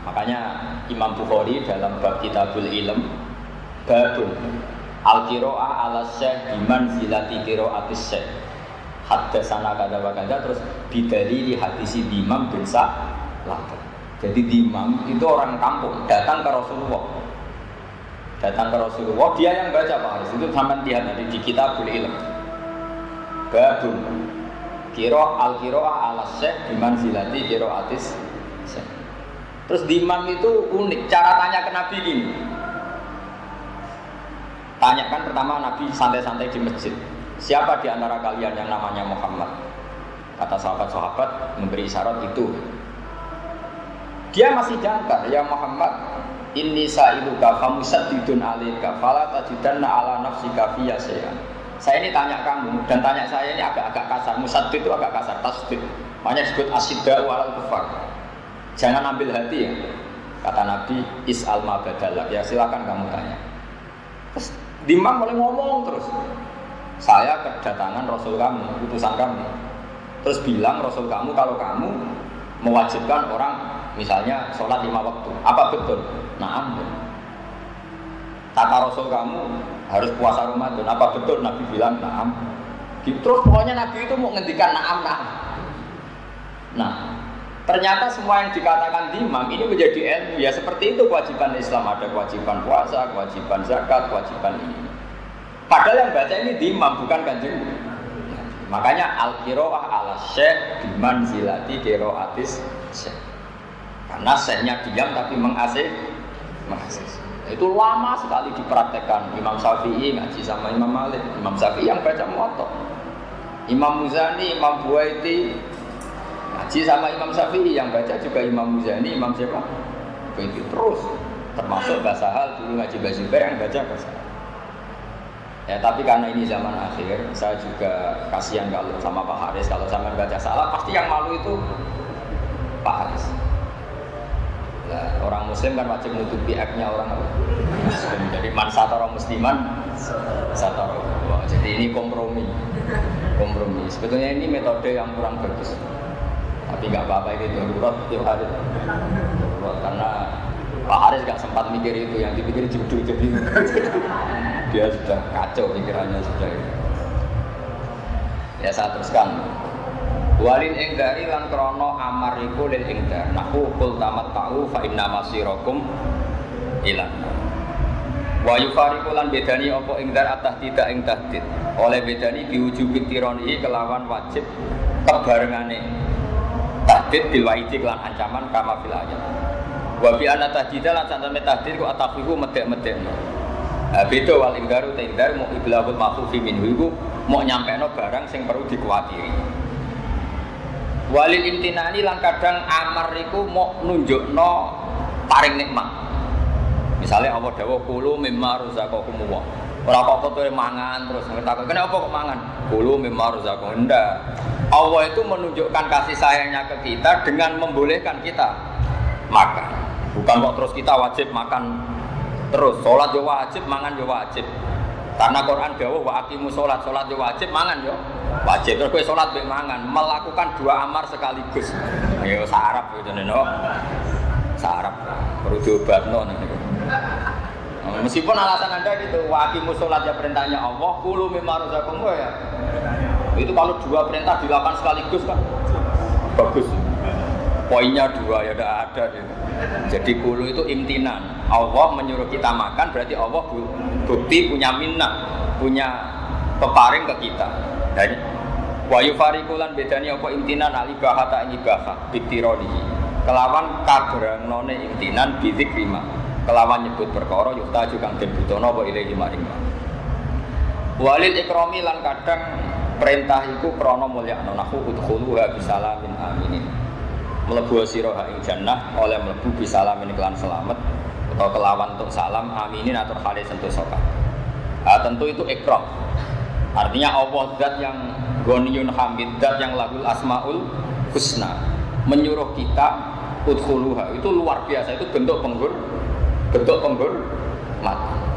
Makanya Imam Bukhari dalam bab Kitabul Ilm babun al-qira'ah ala syekh biman zilati qira'atis syekh haddatsana kada wa kada terus bidalili hadisi Imam bin Sa'lab. Jadi Imam itu orang kampung datang ke Rasulullah. Datang ke Rasulullah, dia yang baca Pak Haris. Itu sampean lihat di Kitabul Ilm. Babun al-qira'ah ala syekh biman zilati qira'atis syekh. Terus di Imam itu unik, cara tanya ke Nabi gini. Tanyakan pertama Nabi santai-santai di masjid. Siapa di antara kalian yang namanya Muhammad? Kata sahabat-sahabat memberi isyarat itu. Dia masih jangkar, ya Muhammad, inni sa'iluka famusaddidun alika fala tajidanna ala nafsika fiyya syai'an. Saya ini tanya kamu dan tanya saya ini agak-agak kasar. Musaddid itu agak kasar, tasdid. Makanya disebut asyidda walal kufar. Jangan ambil hati ya. Kata Nabi, is'al ma badalak. Ya silakan kamu tanya. Terus Dimam mulai ngomong terus. Saya kedatangan Rasul kamu, utusan kamu. Terus bilang Rasul kamu kalau kamu mewajibkan orang misalnya sholat 5 waktu. Apa betul? Naam. Kata Rasul kamu harus puasa Ramadan. Apa betul? Nabi bilang naam. Terus pokoknya Nabi itu mau ngendikan naam. Nah, ternyata semua yang dikatakan Imam ini menjadi ilmu. Ya seperti itu kewajiban Islam. Ada kewajiban puasa, kewajiban zakat, kewajiban ini. Padahal yang baca ini Imam bukan Kanjeng. Makanya al-qira'ah ala syekh biman zilati qira'atis syekh. Karena syekhnya diam tapi mengasih. Itu lama sekali dipraktekkan. Imam Syafi'i ngaji sama Imam Malik. Imam Syafi'i yang baca Muwatta. Imam Muzani, Imam Buaiti ngaji sama Imam Syafi'i, yang baca juga Imam Muzani, Imam siapa? Begitu terus. Termasuk Basahal dulu ngaji Bazubair yang baca Basahal. Ya tapi karena ini zaman akhir, saya juga kasihan kalau sama Pak Haris. Kalau sama baca salah, pasti yang malu itu Pak Haris. Nah, orang Muslim kan wajib menutupi aibnya orang Muslim. Jadi man satara musliman satara. Jadi ini kompromi. Sebetulnya ini metode yang kurang bagus. Tapi nggak apa-apa, ini darurat tiap hari. Darurat karena Pak Haris nggak sempat mikir itu, yang dipikir judul jadi dia sudah kacau pikirannya sudah. Ya saya teruskan. Walil ingdari lan krono amar iku lil ingdar. Nahu kul tamat ta'u fa inna masirakum ilan. Wa yufariqu lan bedani apa ingdar atah tidak ing tahdid. Oleh bedani diwujubi tironi kelawan wajib kebarengane tahdid bil waidi lan ancaman kama fil ayat. Wa bi anna tahdida lan santen tahdid ku atafihu medek-medekno. Beda wal ingdaru ta ingdar mau iblahul mafufi minhu iku mau nyampeno barang sing perlu dikuatiri. Walil imtinani lan kadang amar iku mau nunjukno paring nikmat. Misalnya Allah dawuh kulu mimma razaqakumullah. Ora kok kowe mangan terus ngertakon, kenapa kok mangan? Kulu mimma razaqakum. Ndak. Allah itu menunjukkan kasih sayangnya ke kita dengan membolehkan kita makan. Bukan kok terus kita wajib makan terus. Salat yo wajib, mangan yo wajib. Karena Quran dawuh wa aqimus salat, salat yo wajib, mangan yo wajib. Terus kowe salat mbek mangan, melakukan dua amar sekaligus. Ayo sarap yo jenenge no. Sarap. Perlu diobatno niku. Meskipun alasan Anda gitu, wa aqimus sholat ya perintahnya Allah, kulu mimma razaqakum ya. Itu kalau dua perintah dilakukan sekaligus kan bagus. Poinnya dua ya tidak ada gitu. Jadi kulu itu imtinan. Allah menyuruh kita makan berarti Allah bukti punya minnah, punya peparing ke kita. Dan wa yufariqulan bedani apa imtinan alibaha ta ibahah bitironi. Kelawan kabrangnone imtinan bidik lima. Kelawan nyebut perkara yukta juga den butono apa ilahi maring. Walil ikrami lan kadang perintah iku krana mulyakno nahu udkhuluha bisalamin aminin. Mlebu sira ing jannah oleh mlebu bisalamin kelan selamat atau kelawan untuk salam aminin atau hale sentosa. Tentu itu ikram. Artinya Allah zat yang ghaniyun hamid, zat yang lahul asmaul husna menyuruh kita udkhuluha. Itu luar biasa, itu bentuk penghormat.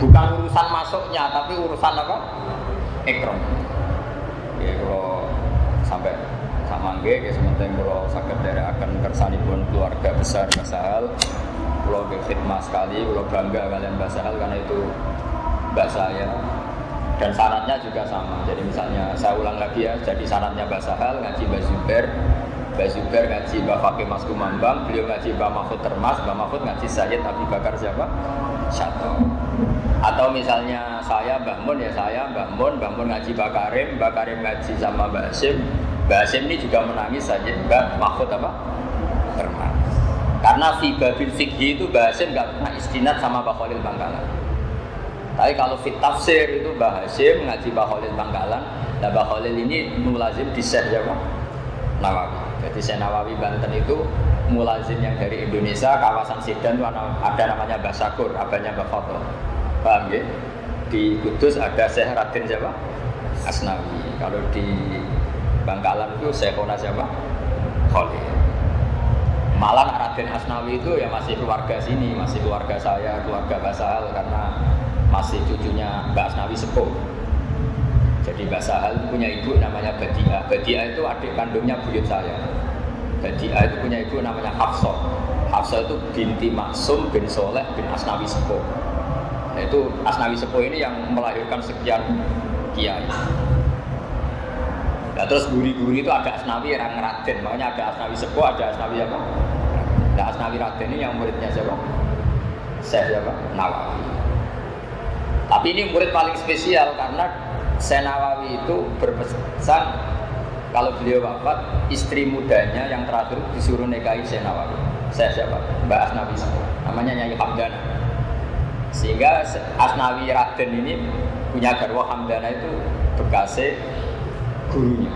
Bukan urusan masuknya, tapi urusan apa? Ikram. Ya kalau sampai sama nggih, sementing kalau saged akan kersanipun keluarga besar Mbah Sahal, kalau khidmah sekali, kalau bangga kalian Mbah Sahal karena itu mbak saya. Dan syaratnya juga sama. Jadi misalnya saya ulang lagi ya, jadi syaratnya Mbah Sahal ngaji Mbah Zubair ngaji Mbah Fakih Mas Kumambang, beliau ngaji Mbah Mahfud Termas, Mbah Mahfud ngaji Sayyid Abi Bakar siapa? Syato. Atau misalnya saya Mbah Mun ya saya Mbah Mun ngaji Mbah Karim ngaji sama Mbah Hasyim ini juga menangis Sayyid Mbah Mahfud apa? Termas. Karena fi babil fikhi itu Mbah Hasyim enggak pernah istinad sama Mbah Khalil Bangkalan. Tapi kalau fit tafsir itu Mbah Hasyim ngaji Mbah Khalil Bangkalan, dan Mbah Khalil ini mulazim di Syekh siapa? Nawawi. Jadi Syekh Nawawi Banten itu mulazim yang dari Indonesia, kawasan Sidan itu ada namanya Mbah Syakur, abahnya Mbah Fadl. Paham ya? Di Kudus ada Syekh Raden siapa? Asnawi. Kalau di Bangkalan itu Syekhona siapa? Khalil. Malah Raden Asnawi itu ya masih keluarga sini, masih keluarga saya, keluarga Mbah Sahal karena masih cucunya Mbak Asnawi sepuh. Jadi Mbak Sahal punya ibu namanya Badiah. Badiah itu adik kandungnya buyut saya. Badiah itu punya ibu namanya Hafsah. Hafsah itu binti Maksum bin Soleh bin Asnawi sepuh. Nah, itu Asnawi sepuh ini yang melahirkan sekian kiai. Nah, terus guri-guri itu ada Asnawi yang Raden, makanya ada Asnawi sepuh, ada Asnawi apa? Nah, Asnawi Raden ini yang muridnya siapa? Syekh siapa? Nawawi. Tapi ini murid paling spesial karena Syekh Nawawi itu berpesan kalau beliau wafat, istri mudanya yang terakhir disuruh nikahi Syekh Nawawi. Syekh siapa? Mbak Asnawi sepuh. Namanya Nyai Hamdana. Sehingga Asnawi Raden ini punya garwa Hamdana itu bekasnya gurunya.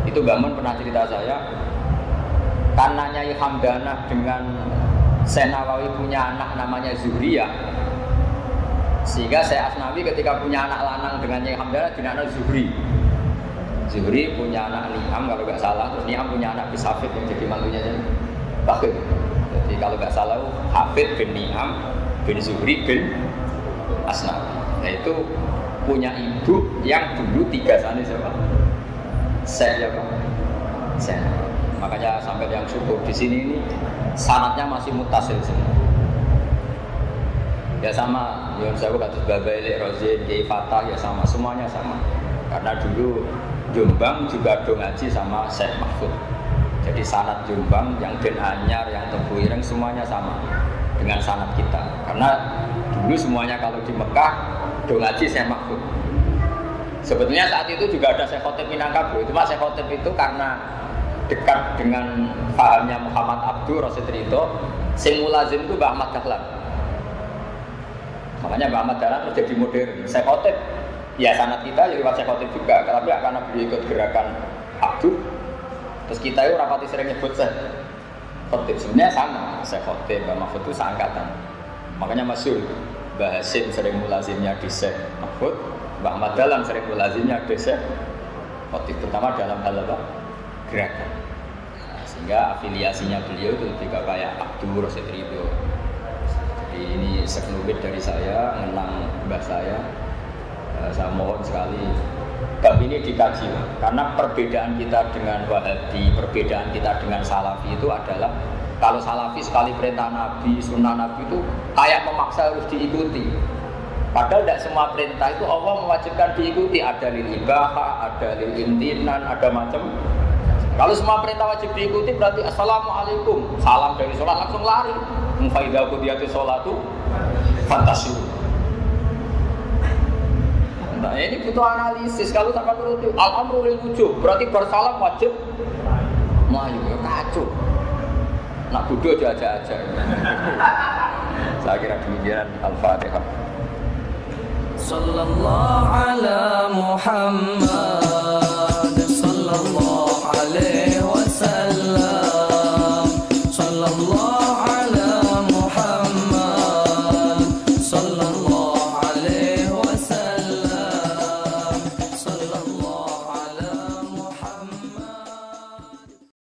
Itu Mbak Mun pernah cerita saya, karena Nyai Hamdana dengan Syekh Nawawi punya anak namanya Zuhriyah, sehingga Syekh Asnawi ketika punya anak lanang dengan Nyai Hamdana dinamakan Zuhri. Zuhri punya anak Ni'am kalau nggak salah, terus Ni'am punya anak Bisafid yang jadi mantunya Bakir. Jadi kalau nggak salah Hafid bin Ni'am bin Zuhri bin Asnawi. Nah itu punya ibu yang dulu tiga sana siapa? Syekh siapa? Syekh. Makanya sampai yang syukur di sini ini sanadnya masih mutasil semua. Ya sama, Yon Sewu kados Babaili Rozin, Kiai Fatah ya sama, semuanya sama. Karena dulu Jombang juga do ngaji sama Syekh Mahfud. Jadi sanad Jombang yang Den Anyar, yang Tebu Ireng semuanya sama dengan sanad kita. Karena dulu semuanya kalau di Mekah do ngaji Syekh Mahfud. Sebetulnya saat itu juga ada Syekh Khotib Minangkabau. Cuma Syekh Khotib itu karena dekat dengan pahamnya Muhammad Abdul Rasid Ridho, sing mulazim itu Mbah Ahmad Dahlan. Makanya Mbah Ahmad Dahlan terus jadi modern. Syekh Khotib, ya sanad kita jadi Syekh Khotib juga. Tapi karena beliau ikut gerakan Abdul, terus kita itu rapati sering nyebut Syekh Khotib. Sebenarnya sama, Syekh Khotib, Mbah Mahfud itu seangkatan. Makanya masyhur. Mbah Hasim sering mulazimnya di Syekh Mahfud, Mbah Ahmad Dahlan sering mulazimnya di Syekh Khotib, terutama dalam hal apa? Gerakan. Nah, sehingga afiliasinya beliau itu juga kayak Abdur Rasid Ridho. Jadi ini sekelumit dari saya, mengenang mbah saya. Saya mohon sekali bab ini dikaji, karena perbedaan kita dengan Wahabi, perbedaan kita dengan Salafi itu adalah kalau Salafi sekali perintah Nabi, sunnah Nabi itu kayak memaksa harus diikuti. Padahal tidak semua perintah itu Allah mewajibkan diikuti. Ada lil ibahah, ada lil imtinan, ada macam. Kalau semua perintah wajib diikuti berarti assalamualaikum, salam dari sholat langsung lari. Faidah qudiyati sholatu fantasi. Nah ini butuh analisis. Kalau sampai beruti al-amru lil wujub berarti bersalam wajib melayu, ya kacau. Nak bodoh aja. Saya kira demikian. Al-Fatihah. Sallallahu ala Muhammad.